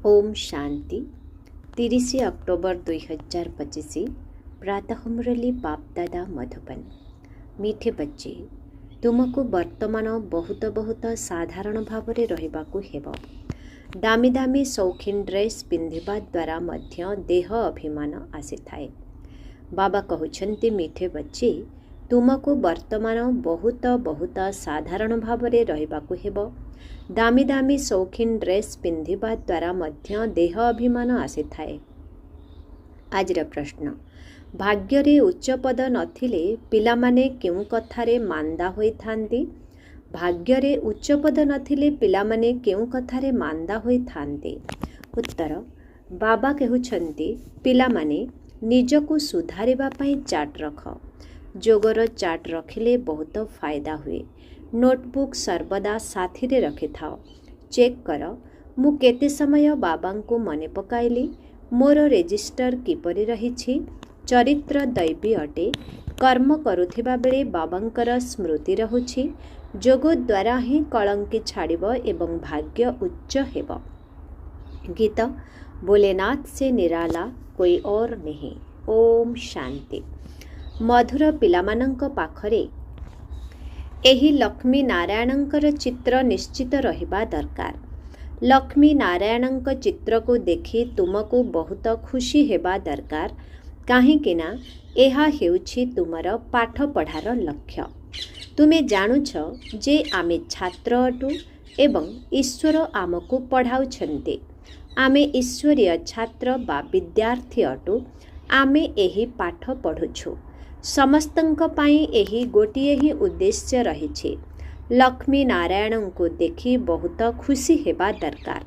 Om Shanti 30 October 2025 प्रातः मुरली बाप दादा मधुबन। मीठे बच्चे, तुमको वर्तमान बहुत बहुत साधारण भाव रहिबाकु हेब। दामी दामी शौखीन ड्रेस पिंधिबा द्वारा मध्य देह अभिमान आसी थाए। बाबा कहउछन्ति मीठे बच्चे, तुमको वर्तमान बहुत बहुत साधारण भाव रहिबाकु हेब। दामी दामी शौखीन ड्रेस पिंधिबा द्वारा मध्य देह अभिमान आसी थाए। आजिर प्रश्न, भाग्य उच्च पद नथिले पिलामाने केउ कथारे मांदा होई थांती? भाग्य उच्च पद नथिले पिलामाने केउ कथारे मांदा होई थांती? उत्तर, बाबा कहउछन्ति पिलामाने निजको सुधारिबा पई चाट रख। जोगर चाट रखिले बहुत फायदा हुए। नोटबुक सर्वदा साथी रे रखि थाओ। चेक कर मु केते समय बाबा को मने पकाइली, मोर रेजिस्टर किपरि रहिछि। चरित्र दैवी अटे। कर्म करुथिबा बेले बाबांकर स्मृति रहुछि। जोग द्वारा ही कलंकी छाड़िब एवं भाग्य उच्च हेब। गीत भोलेनाथ से निराला कोई और नहीं। ओम शांति। मधुर पिलामानंक पाखरे एही लक्ष्मी नारायणंकर चित्र निश्चित रहिबा दरकार। लक्ष्मी नारायणंक चित्र को देखि तुमको बहुत खुशी हेबा दरकार, काहेकि ना एहा हेउछि तुमर पाठ पढ़ार लक्ष्य। तुमे जानुछ जे आमे छात्र अटु एवं ईश्वर आमको पढ़ाउछन्ते। आमे ईश्वरीय छात्र बा विद्यार्थी अटु। आमे एही पाठ पढ़ुछु। समस्तंक पाई एही गोटिए ही उद्देश्य रहिछि। लक्ष्मी नारायण को देखि बहुत खुशी हेबा दरकार।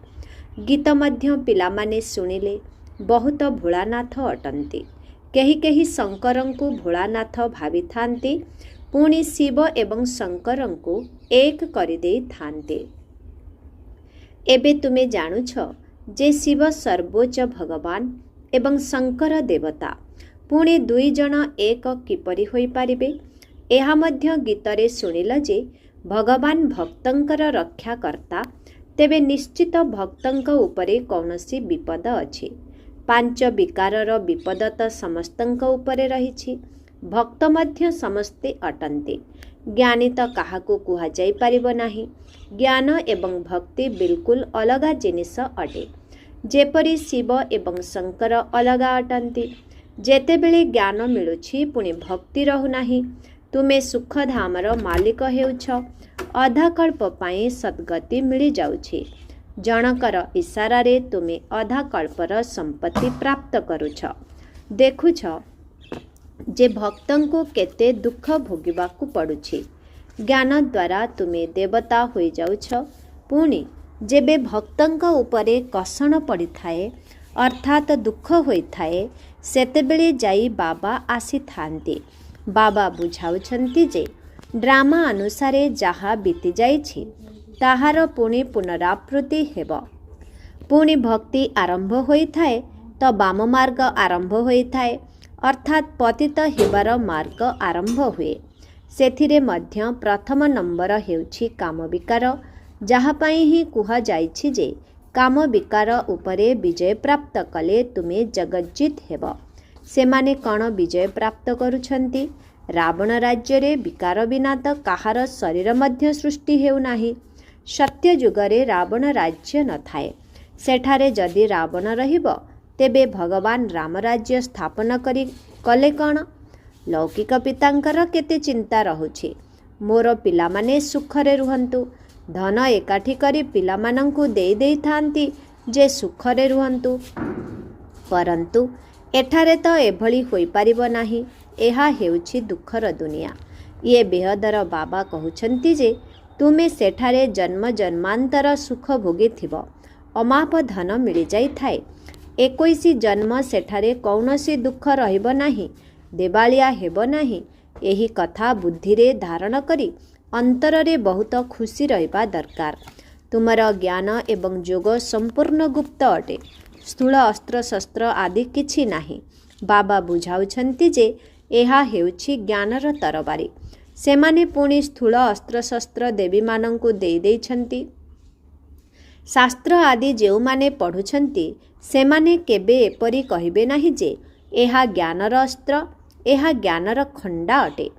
गीत मध्य पिलामाने सुनिले बहुत भोलानाथ अटंती। केही केही शंकरं को भोलानाथ भावी थांती, पुणी शिव एवं शंकरं को एक करिदेई थांते। एबे तुमे जानुछ जे शिव सर्वोच्च भगवान एवं शंकर देवता, पुणे दुई जन एक किपरि होई पारिबे? एहा मध्य गीतरे सुनिल जे भगवान भक्तंकर रक्षा करता, तेबे निश्चित भक्तंक उपरे कौनसी विपद अछि। पांच विकारर विपद त समस्तंक उपरे रहिछि। भक्त मध्य समस्ते अटन्ते। ज्ञानी त काहाको कुहा जाई पारिबो नाही। ज्ञान एवं भक्ति बिल्कुल अलगा जिनिस अटे। जेपरि शिव एवं शंकर अलगा अटन्ती। जेतेबेले ज्ञान मिलुछि पुणी भक्ति रहु नाही, तुमे सुखधामर मालिक हेउछ। अधा कल्प पाई सद्गति मिली जाउछि। जनकर इशारारे तुमे अधा कल्पर संपत्ति प्राप्त करुछ। देखुछ जे भक्तंको केते दुख भोगिबाकु पडुछि। ज्ञान द्वारा तुमे देवता होई जाउछ। पुणी जेबे भक्तंक उपरे कषण पड़ी थाए, अर्थात दुख होई थाए, सेतेबेले जाई बाबा आसी थांती। बाबा बुझाउछन्ति जे ड्रामा अनुसारे जहा बीती जाइछि ताहार पुणी पुनरावृत्ति हेब। पुणी भक्ति आरंभ होई थाए तो बाम मार्ग आरंभ होई थाए, अर्थात पतित हेबार मार्ग आरंभ हुए। सेथिरे मध्य प्रथम नंबर हेउछि काम विकार, जहा पाई ही कुहा जाइछि जे काम विकार उपरे विजय प्राप्त कले तुमे जगज्जित हेब। सेमाने कण विजय प्राप्त करुछन्ति? रावण राज्य रे विकार बिना त काहार शरीर मध्य सृष्टि हेउ नाही। सत्य युगरे रावण राज्य न थाए। सेठारे जदि रावण रहिब, तेबे भगवान राम राज्य स्थापन कले कण? लौकिक पितांकर केते चिंता रहुछि, मोर पिलामाने सुखरे रुहंतु। धन एकाठी करी पिलामानंकु देई देई थांती जे सुखरे रुहंतु, परंतु एठारे तो एभली होई पारिबो नाही। एहा हेउछि दुखर दुनिया। ये बेहदर बाबा कहउछन्ति जे तुमे सेठारे जन्म जन्मांतर सुख भोगिथिब। अमाप धन मिली जाई थाए। 21 जन्म सेठारे कौनसी दुख रहिब नाही, देवालिया हेब नाही। एही कथा बुद्धिरे धारण करी अंतररे बहुत खुशी रहिबा दरकार। तुमर ज्ञान एवं जोग संपूर्ण गुप्त अटे। स्थूल अस्त्र शस्त्र आदि किछि नाही। बाबा बुझाउछन्ति जे एहा हेउछि ज्ञानर तरबारी। सेमाने पुणी स्थूल अस्त्र शस्त्र देवी मानंकु देई देइछन्ति। शास्त्र आदि जो माने पढ़ुछंती सेमाने केबे एपरी कहिबे नाही जे एहा ज्ञानर अस्त्र, एहा ज्ञानर खंडा अटे,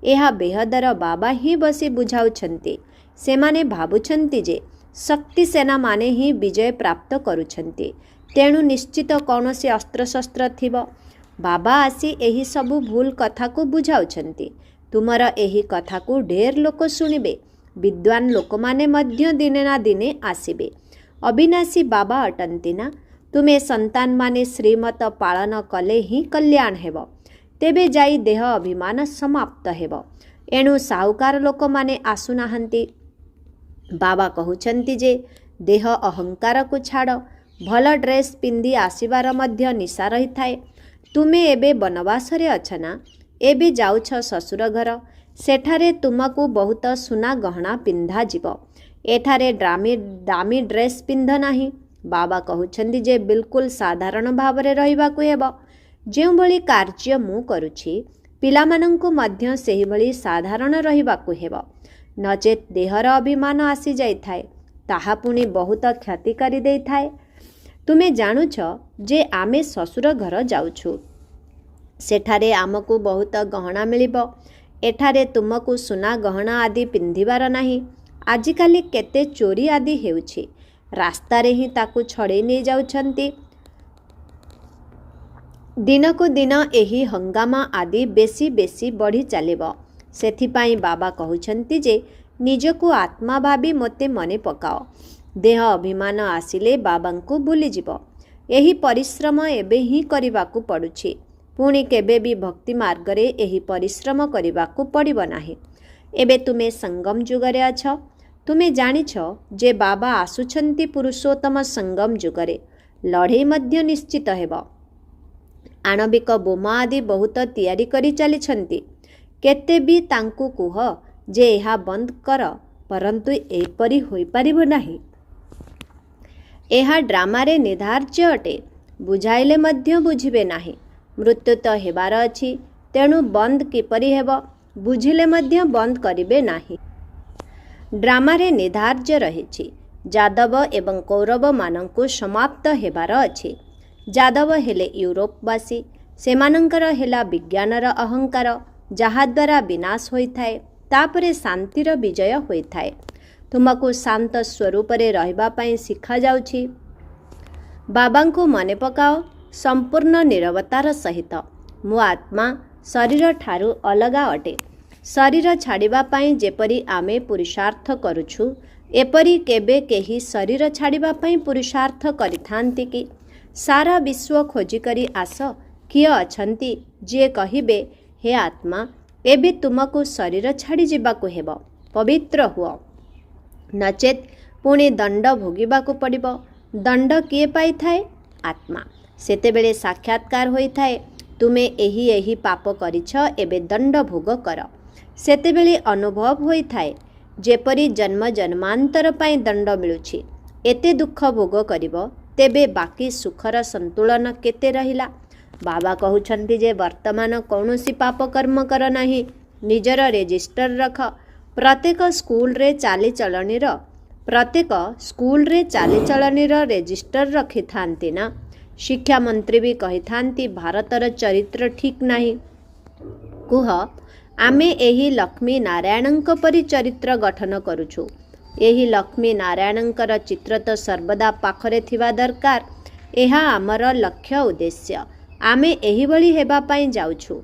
एहा बेहदर बाबा ही बसी बुझाउछंती। सेमाने भाबुछंती जे शक्ति सेना माने ही विजय प्राप्त करुछंती, तेणु निश्चित कौनसी अस्त्रशस्त्र थिब। बाबा आसी एही सबु भूल कथा को बुझाउछंती। तुमर एही कथा को ढेर लोक सुनिबे, विद्वान लोक माने मध्य दिने ना दिने आसिबे। अविनाशी बाबा अटंती ना, तुमे संतान माने श्रीमत पालन कले ही कल्याण हेब, तेबे जाई देह अभिमान समाप्त हेब। एणु साहुकार लोक माने आसुनाहांती। बाबा कहउछंती जे देह अहंकार को छाड़, भल ड्रेस पिंधि आसिबार मध्य निशा रही थाए। तुमे एबे बनवास रे अछ ना, एबे जाउछ ससुर घर, सेठारे तुमको बहुत सुना गहना पिंधा जीव, एठारे दामी ड्रेस पिंध नाही। बाबा कहउछंती जे बिल्कुल साधारण भावरे रहिबाकु हेब। जेउ भली कार्य मु करुछि, पिलामानंकु मध्य सेहि भली साधारण रहिबाकु हेब, नचेत देहर अभिमान आसी जाई थाए, ताहा पुनी बहुत क्षतिकारी देई थाए। तुमे जानुछ जे आमे ससुर घर जाउछु, सेठारे आमको बहुत गहना मिलिब, एठारे तुमको सुना गहना आदि पिंधिबार नाही। आजिकाली केते चोरी आदि हेउछि, रास्तारे ही ताकु छड़े नहीं जाउछंती। दिन को दिन एही हंगामा आदि बेसी बेसी बढ़ी चलिब। सेथिपाई बाबा कहउछंती जे निजको आत्मा भाबी मते मने पकाओ। देह अभिमान आसिले बाबांको भूली जीव। एही परिश्रम एबे ही करिबाकु पड़ुछि, पुणी केबे भी भक्ति मार्गरे एही परिश्रम करिबाकु पड़िब नाही। एबे तुमे संगम जुगरे अछ। तुमे जानिछ जे बाबा आसुछंती पुरुषोत्तम संगम जुगरे। लड़े मध्य निश्चित हेब। आणविक बोमा आदि बहुत तैयारी करी चलिछंती। केते भी तांकु कुह जे एहा बंद कर, परंतु एपरी होई परिब नाही। एहा ड्रामारे निर्धार्य अटे, बुझाइले मध्य बुझिबे नाही। मृत्यु तो हेबार अछि, तेणु बंद किपरि हेब, बुझिले मध्य बंद करिबे नाही। ड्रामारे निर्धार्य रहिछि, जादव एवं कौरव मानंकु समाप्त हेबार अछि। जादव हेले यूरोपवासी, सेमानंकर हेला विज्ञानर अहंकार, जहा द्वारा विनाश होइथाए, तापरे शांतिर विजय होइथाए। तुमको शांत स्वरूपरे रहिबा पई शिखा जाउछि। बाबांको मने पकाओ संपूर्ण निरवतार सहित। मो आत्मा शरीर ठारू अलगा अटे। शरीर छाड़िबा पई जेपरि आमे पुरुषार्थ करुछु, एपरि केबे केही शरीर छाड़िबा पई पुरुषार्थ करिथांती कि? सारा विश्व खोजी करी आस, किए अछंती जे कहिबे हे आत्मा एबे तुमको शरीर छाड़ी जिबाकु हेब, पवित्र हुओ, नचेत पुणी दंड भोगिबाकु पड़िब। दंड किए पाई थाए? आत्मा। सेतेबेले साक्षात्कार होइथाए, तुमे एही एही पाप करिछ, एबे दंड भोग कर। सेतेबेले अनुभव होइथाए जेपरि जन्म जन्मांतर पाई दंड मिलुछि। एते दुख भोग करिब, तेबे बाकी सुखर संतुलन केते रहिला? बाबा कहउछंती जे वर्तमान कौनसी पाप कर्म कर नाही, निजर रेजिस्टर रख। प्रत्येक स्कूल रे चालीचलनीर रेजिस्टर रखि थांती ना। शिक्षा मंत्री भी कही थांती भारतर चरित्र ठीक नाही। कुह आमे एही लक्ष्मी नारायणंक परि चरित्र गठन करुछु। एही लक्ष्मी नारायणंकर चित्र तो सर्वदा पाखरे थिबा दरकार। एहा आमर लक्ष्य उद्देश्य। आमे एही भली हेबा पई जाउछु।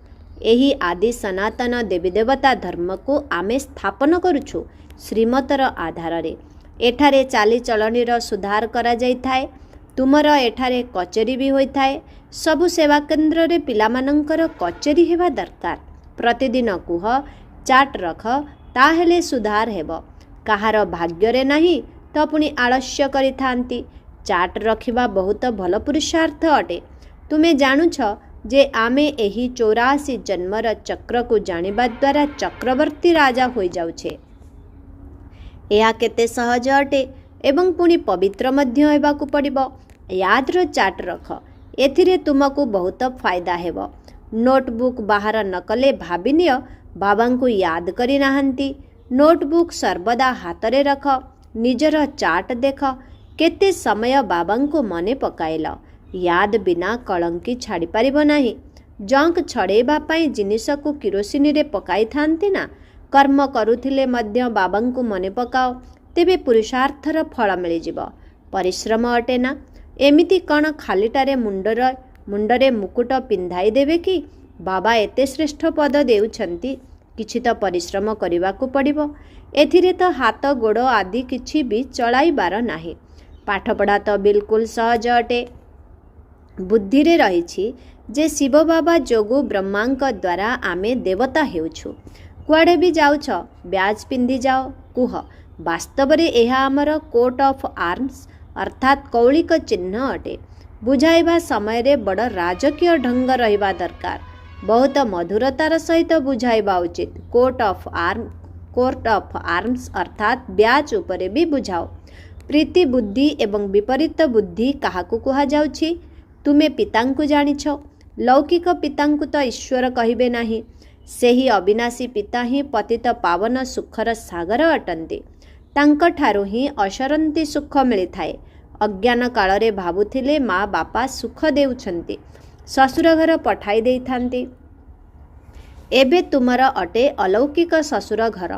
एही आदि सनातन देवी देवता धर्म को आमे स्थापन करुछु श्रीमतर आधार रे। एठारे चालीचलनीर सुधार करा जाई थाए। तुमर एठारे कचेरी भी होई थाए। सबु सेवा केन्द्र रे पिलामानंकर कचेरी हेबा दरकार। प्रतिदिन कुह चाट रख, ताहेले सुधार हेब। काहार भाग्य रे नाही तो पुणी आलस्य करि थांती। चाट रखिबा बहुत भल पुरुषार्थ अटे। तुमे जानुछ जे आमे एही 84 जन्मर चक्र को जानिबा द्वारा चक्रवर्ती राजा होई जाउछे। एहा केते सहज अटे एवं पुणी पवित्र मध्य हेबाकु पड़िबो। यादर चाट रख, एथिरे तुमको बहुत फायदा हेब। नोटबुक बाहर न कले भाबिनिय बाबांकु याद करि नाहंती। नोटबुक सर्वदा हाथ रे रख। निजर चाट देख, केते समय बाबा को मने पकाइल। याद बिना कलंकी छाड़ी पारिबो नाही। जंक छड़ेबा पाई जिनिस को किरोसिनी रे पकाई थांती ना। कर्म करुथिले मध्य बाबा को मने पकाओ, तेबे पुरुषार्थर फल मिलिजिब। परिश्रम अटे ना। एमिति कण खालीटारे मुंडरे मुकुट पिंधाई देबे कि? बाबा एते श्रेष्ठ पद देउछंती, किछि तो परिश्रम करिबाकु पड़िबो। एथिरे तो हाथ गोड़ आदि किछि भी चलाइबार नाही। पाठपढ़ा तो बिल्कुल सहज अटे। बुद्धि रे रहिछि जे शिव बाबा जोगु ब्रह्मांक द्वारा आमे देवता हेउछु। कुआडे भी जाउछ ब्याज पिंधि जाओ कुह। वास्तव रे एहा हमर कोट ऑफ आर्म्स अर्थात कौलिक चिन्ह अटे। बुझाइबा समय रे बड़ राजकीय ढंग रहिबा दरकार। बहुत मधुरतार सहित बुझाइबा उचित। कोट ऑफ आर्म्स अर्थात ब्याज उपरे भी बुझाओ। प्रीति बुद्धि एवं विपरीत बुद्धि काहाकु कुहा जाउछि? तुमे पितांकु जानिछ। लौकिक पितांकु तो ईश्वर कहिबे नाही। सेही अविनाशी पिता ही पतित पावन सुखर सागर अटंती। तांक ठारु ही असरंती सुख मिलिथाए। अज्ञान कालरे भाबुथिले माँ बापा सुख देउछंती, ससुर घर पठाई देइथांती। एबे तुमर अटे अलौकिक ससुर घर,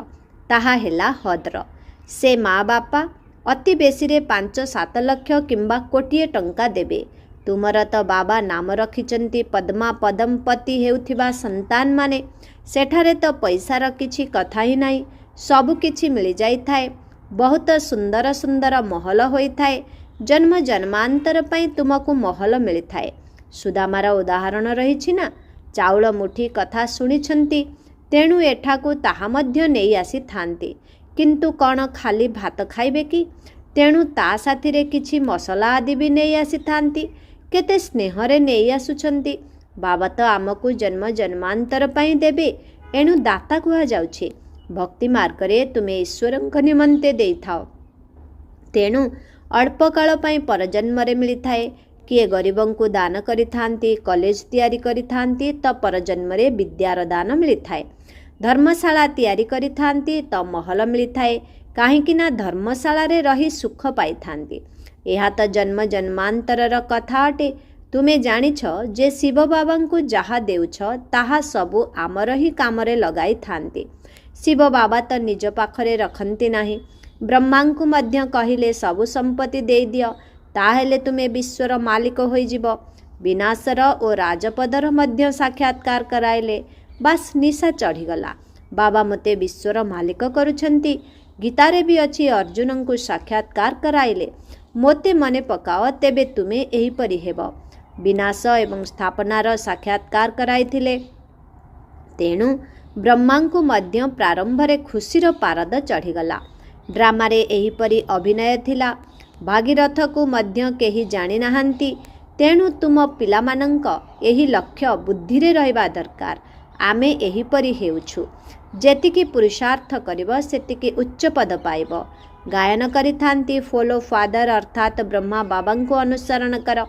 ताहा हेला हद्र। से माँ बापा अति बेसी रे 5-7 लक्ष किंबा कोटिए टंका देबे। तुमर तो बाबा नाम रखिचंती पद्मा पदमपति हेउथिबा संतान माने। सेठारे तो पैसार किछि कथा ही नाही। सबु किछि मिली जाई थाए। बहुत सुंदर सुंदर महल होई थाए। जन्म जन्मांतर पई तुमको महल मिली थाए। सुदामार उदाहरण रहिछि ना। चाउल मुठी कथा शुणिछंती, तेणु एठाकू ताहा मध्य नेई आसी थांती। किंतु कौन खाली भात खाइबे कि? तेणु ता साथिरे किछि मसला आदि भी नेई आसी थांती। केते स्नेहरे नेई आसुछंती। बाबा तो आमको जन्म जन्मांतर पई देबे, एणु दाता कुहा जाउछि। भक्ति मार्ग रे तुमे ईश्वरंक निमंते देई थाओ। तेणु अल्प काल पई परजन्म रे मिली थाए। किए गरीबों को दान करि थांती, कॉलेज तैयारी करि थांती तो परजन्म रे विद्यार दान मिली थाए। धर्मशाला तैयारी करि थांती तो महल मिली थाए। काहेकि ना धर्मशाला रे रही सुख पाई थांती। एहा तो जन्म जन्मांतरर कथा अटे। तुमे जानिछ जे शिव बाबा को जहा देउछ ताहा सबु आमर ही कामरे लगाई थांती। शिव बाबा तो निज पाखरे रखंती नाही। ब्रह्मा को मध्य कहिले सबु संपत्ति देई दियो, ताहेले तुमे विश्वर मालिक होई जिवो। विनाशर और राजपदर मध्य साक्षात्कार कराइले, बास निशा चढ़ीगला। बाबा मते विश्वर मालिक करुछंती। गीतारे भी अच्छी अर्जुन को साक्षात्कार कराइले, मोते मने पकाओ तेबे तुमे एहीपरि हेब। विनाश एवं स्थापनार साक्षात्कार कराइथिले। तेणु ब्रह्मा को मध्य प्रारंभरे खुशीर पारद चढ़ीगला। ड्रामारे एहीपरि अभिनय थिला। भागीरथ को मध्य केही जानी नाहांती। तेणु तुम पिलामानंक एही लक्ष्य बुद्धि रे रहिबा दरकार। आमे एहीपरि हेउछु। जेतिकी पुरुषार्थ करिब सेतिकी उच्च पद पाइब। गायन करि थांती फॉलो फादर अर्थात ब्रह्मा बाबा को अनुसरण कर।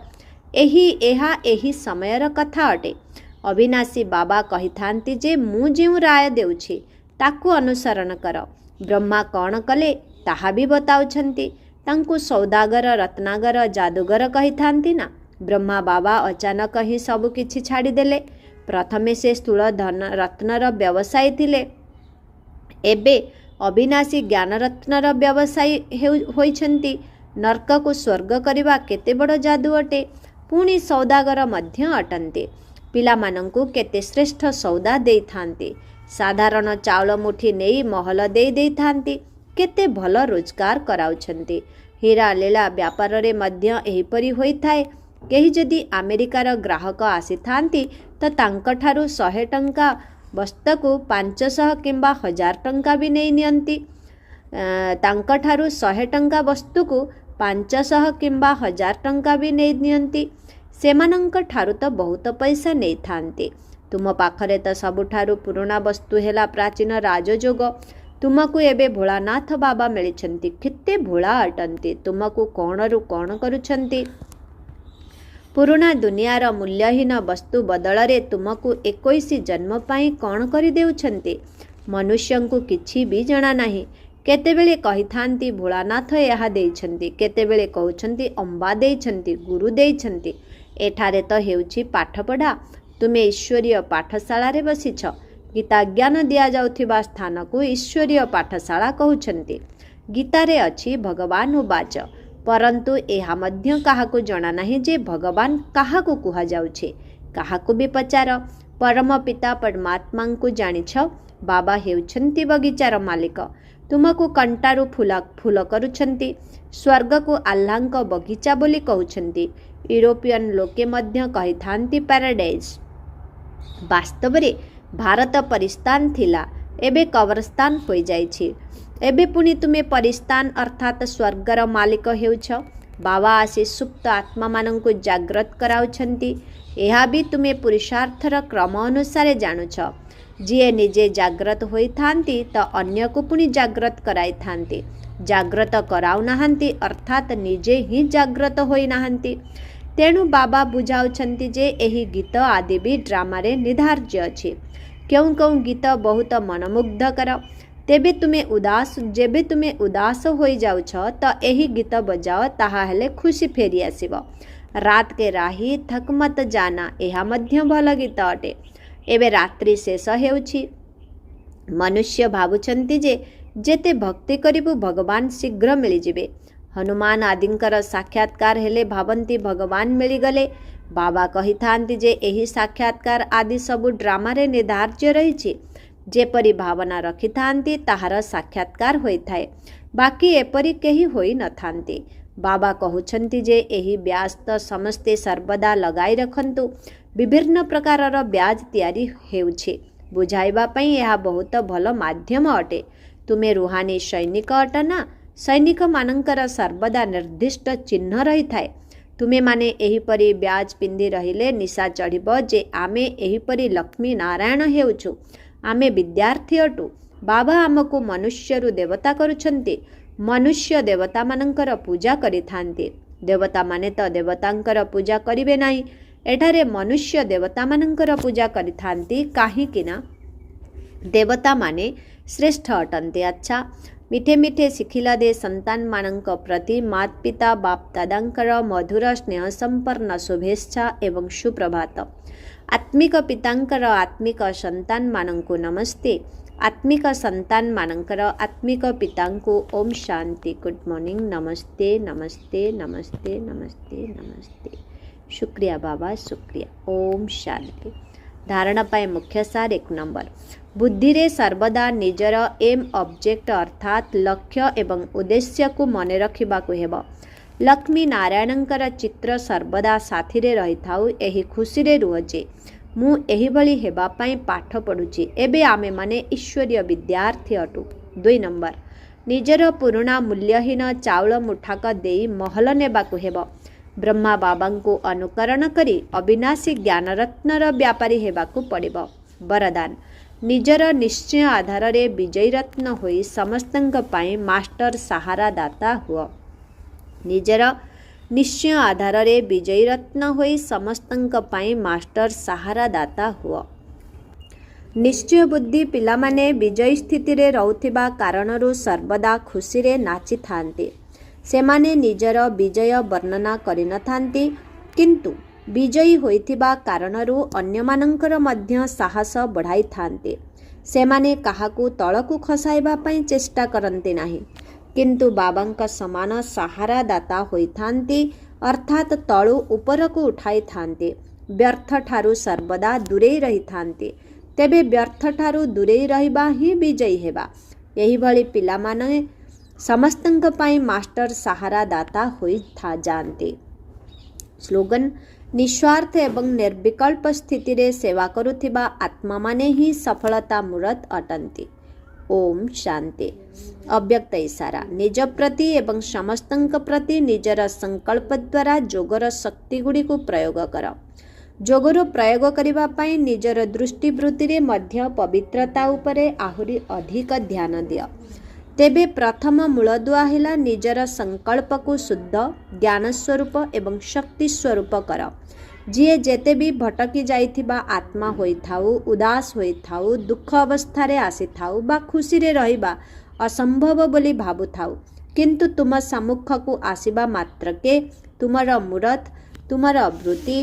एही समयर कथा अटे। अविनाशी बाबा कहि थांती जे मु जेउ राय देउछि ताकू अनुसरण कर। ब्रह्मा कौन कले ताहा भी बताउछंती। तांकु सौदागर रत्नागर जादूगर कहि थांती ना। ब्रह्मा बाबा अचानक ही सब किछि छाड़ी देले। प्रथमे से स्थूल धन रत्नर व्यवसायी थिले। एबे अविनाशी ज्ञान रत्नर व्यवसायी होइछंती। नर्क को स्वर्ग करिबा केते बड़ जादू अटे। पुणी सौदागर मध्य अटंती। पिलामानंकु केते श्रेष्ठ सौदा देई थांती। साधारण चाउल मुठी नेई महल देई थांती। केते भल रोजगार कराउछंती। हीरा लीला व्यापार रे मध्य एहीपरि होई थाए। केही जदि अमेरिकार ग्राहक आसी थांती तो तांक ठारू 100 टंका वस्तुको 500 किंबा 1000 टंका भी नहीं नियंती। तांक ठारू 100 टंका वस्तुको 500 किंबा 1000 टंका भी नहीं नियंती। सेमानंक ठारू तो बहुत पैसा नहीं थांती। तुम पाखरे तो सबुठारू पुराना वस्तु हेला प्राचीन राजयोग। तुमको एबे भोलानाथ बाबा मिलिछंती। केते भोला अटंती। तुमको कौन रु कौन करुछंती। पुराना दुनियार मूल्यहीन वस्तु बदल रे तुमको 21 जन्म पाई कौन करि देउछंती। मनुष्य को किछि भी जणा नाही। केतेबेले कहिथांती भोलानाथ यहा देइछन्ति, केतेबेले कहउछन्ति अम्बा देइछन्ति, गुरु देइछन्ति। एठारे तो हेउछि पाठपढ़ा। तुमे ईश्वरीय पाठशाला रे बसिछ। गीता ज्ञान दिया जाउथिबा स्थान को ईश्वरीय पाठशाला कहउछन्ति। गीतारे अछि भगवान उवाच, परंतु एहा मध्य काहाकु जणा नाही जे भगवान काहाकु कुहा जाउछे। काहाकु भी पचार। परम पिता परमात्मा को जानिछ। बाबा हेउछन्ति बगीचार मालिक। तुमको कंटारू फूल करुछन्ति। स्वर्ग को आल्लांक बगीचा बोली कहउछन्ति। यूरोपियन लोके मध्य कहिथांति पैराडाइज। वास्तव रे भारत परिस्तान थिला, एबे कब्रस्तान होई जाइछि। एबे पुनी तुमे परिस्तान अर्थात स्वर्गर मालिक हेउछ। बाबा आसी सुप्त आत्मा मानंकु जाग्रत कराउछन्ति। एहा भी तुमे पुरुषार्थर क्रम अनुसार जानुछ। जिए निजे जाग्रत होई थांती तो अन्य को पुनी जाग्रत कराई थांती। जाग्रत कराउ नाहंती अर्थात निजे ही जाग्रत होई नाहंती। तेणु बाबा बुझाउछन्ति जे एही गीत आदि भी ड्रामा रे निर्धार्य अछि। क्यों क्यों गीत बहुत मनमुग्धकर। तेबे तुमे उदास होई जाउछ तो एही गीत बजाओ, ताहा हेले खुशी फेरी आसीबो। रात के राही थक मत जाना, एहा मध्य भल गीत अटे। एबे रात्रि शेष हेउछि। मनुष्य भावुछन्ति जे जेते भक्ति करिबु भगवान शीघ्र मिली जिबे। हनुमान आदिंकर साक्षात्कार हेले भावंती भगवान मिलीगले। बाबा कहिथांती जे एही साक्षात्कार आदि सबु ड्रामा रे निर्धार्य रहिछि। जेपरि भावना रखिथांती ताहार साक्षात्कार होइथाए, बाकी एपरि केही होई नथांती। बाबा कहउछन्ति जे एही ब्याज तो समस्ते सर्वदा लगाई रखन्तु। विभिन्न प्रकारर ब्याज तैयारी हेउछि। बुझाइबा पई एहा बहुत भल माध्यम अटे। तुमे रुहानी सैनिक अटना। सैनिक मानंकर सर्वदा निर्दिष्ट चिन्ह रही थाए। तुमे माने एहीपरि ब्याज पिंधि रहिले निशा चढ़िब जे आमे एहीपरि लक्ष्मी नारायण हेउछु। आमे विद्यार्थी अटु। बाबा आमको मनुष्यरु देवता करुछन्ति। मनुष्य देवता मानंकर पूजा करिथांती। देवता माने तो देवतांकर पूजा करिवे नाही। एठारे मनुष्य देवता मानंकर पूजा करिथांती काहीकिना देवता माने श्रेष्ठ अटन्ते। अच्छा, मिठे मिठे शिखिला दे संतान मानंक प्रति मात पिता बाप दादांकर मधुर स्नेह संपन्न शुभेच्छा एवं सुप्रभात। आत्मिक पितांकर आत्मिक संतान मानंकु नमस्ते। आत्मिक संतान मानंकर आत्मिक पितांकु ओम शांति। Good morning. नमस्ते नमस्ते नमस्ते नमस्ते नमस्ते। शुक्रिया बाबा, शुक्रिया। ओम शांति। धारणा पाए मुख्य सार 1 नंबर। बुद्धि रे सर्वदा निजर एम ऑब्जेक्ट अर्थात लक्ष्य एवं उद्देश्य को मने रखिबाकु हेबो। लक्ष्मी नारायणंकर चित्र सर्वदा साथी रे रही थाउ। एही खुशी रे रुहजे मु एही भली हेबा पई पाठ पढुची। एबे आमे माने ईश्वरीय विद्यार्थी अटु। 2 नंबर। निजर पुरुणा मूल्यहीन चाउल मुठाक देई महल नेबाकु हेबो। ब्रह्मा बाबांको अनुकरण करी अविनाशी ज्ञानरत्नर व्यापारी हेबाकु पड़िबो। वरदान। निजर निश्चय आधार रे विजयी रत्न होई समस्तंक पाए मास्टर सहारा दाता हुआ। निजर निश्चय आधार रे विजयी रत्न होई समस्तंक पाए मास्टर सहारा दाता हुआ। निश्चय बुद्धि पिला माने विजयी स्थिति रे रहउथिबा कारणरू सर्वदा खुशी रे नाची थांती। सेमाने निजर विजय वर्णना करि नथांती, किंतु विजयी होइथिबा कारणरू अन्यमानंकर मध्य साहस बढ़ाई थांते। सेमाने काहाकू तळकू खसाइबा पई चेष्टा करन्ते नाही, किंतु बाबांक समान सहारा दाता होइथांती, अर्थात तळू उपरकू उठाई थांते। व्यर्थ ठारू सर्वदा दूरेई रही थांते। तेबे व्यर्थ ठारू दूरेई रहिबा ही विजयी हेबा। एही भली पिला माने समस्तंक पाई मास्टर सहारा दाता होई था जानते। स्लोगन। निस्वार्थ एवं निर्विकल्प स्थिति रे सेवा करुथिबा आत्मा माने ही सफलता मूरत अटंती। ओम शांति। अव्यक्त इशारा। निज प्रति एवं समस्तंक प्रति निजर संकल्प द्वारा जोगर शक्ति गुडी को प्रयोग कर। जोगर प्रयोग करिबा पई निजर दृष्टिवृत्ति रे मध्य पवित्रता उपरे आहुरी अधिक ध्यान दियो। तेबे प्रथम मूलदुआ हेला निजर संकल्प को शुद्ध ज्ञान स्वरूप एवं शक्ति स्वरूप कर। जिए जेते भी भटकी जाइथिबा आत्मा होई थाउ, उदास होई थाउ, दुख अवस्था रे आसी थाउ बा खुशी रे रहिबा ଅସମ୍ଭବ ବୋଲି ଭାବୁଥାଉ, କିନ୍ତୁ ତୁମ ସମ୍ମୁଖକୁ ଆସିବା ମାତ୍ରକେ ତୁମର ମୁରତ, ତୁମର ବୃତ୍ତି,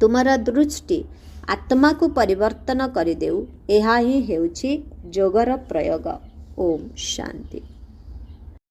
ତୁମର ଦୃଷ୍ଟି ଆତ୍ମାକୁ ପରିବର୍ତ୍ତନ କରିଦେଉ। ଏହା ହିଁ ହେଉଛି ଯୋଗର ପ୍ରୟୋଗ। ଓମ୍ ଶାନ୍ତି।